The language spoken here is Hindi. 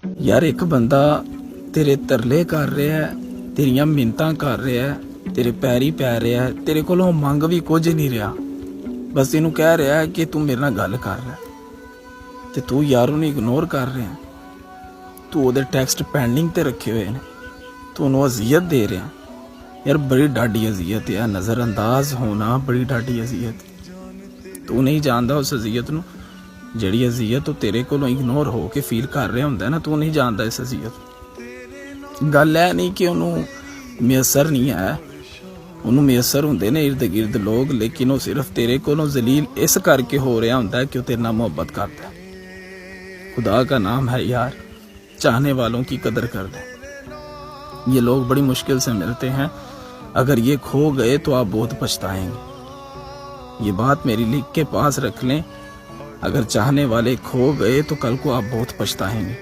यार एक बंदा तेरे तरले कर रहा है, तेरियां मिन्नतां कर रहा है, तेरे पैरी पै रहा है, तेरे कोलों मंग भी कुछ नहीं रहा, बस तेनू कह रहा है कि तू मेरे नाल गल कर रहा है ते तू यार उन्हें इग्नोर कर रहा है। तू ओदे टेक्स्ट पेंडिंग ते रखे हुए ने, तू उन्हें अजियत दे रहा है। यार बड़ी डाडी अजियत है, नज़रअंदाज होना बड़ी डाडी अजियत। तू नहीं जानता उस अजियत नू, जिहड़ी अजियत तो तेरे कोलों इग्नोर हो के फील कर रहा होंदा ना, तू नहीं जानता इस अजियत। गल है नहीं कि उन्होंने मयसर नहीं है, उन्होंने मयसर होंदे ने इर्द गिर्द लोग, लेकिन वो सिर्फ तेरे कोलों जलील इस करके हो रहा होंदा है कि वो तेरे नाल मोहब्बत करता है। खुदा का नाम है यार, चाहने वालों की कदर कर दे। ये लोग बड़ी मुश्किल से मिलते हैं, अगर ये खो गए तो आप बहुत पछताएंगे। ये बात मेरी लिख के पास रख लें, अगर चाहने वाले खो गए तो कल को आप बहुत पछताएंगे।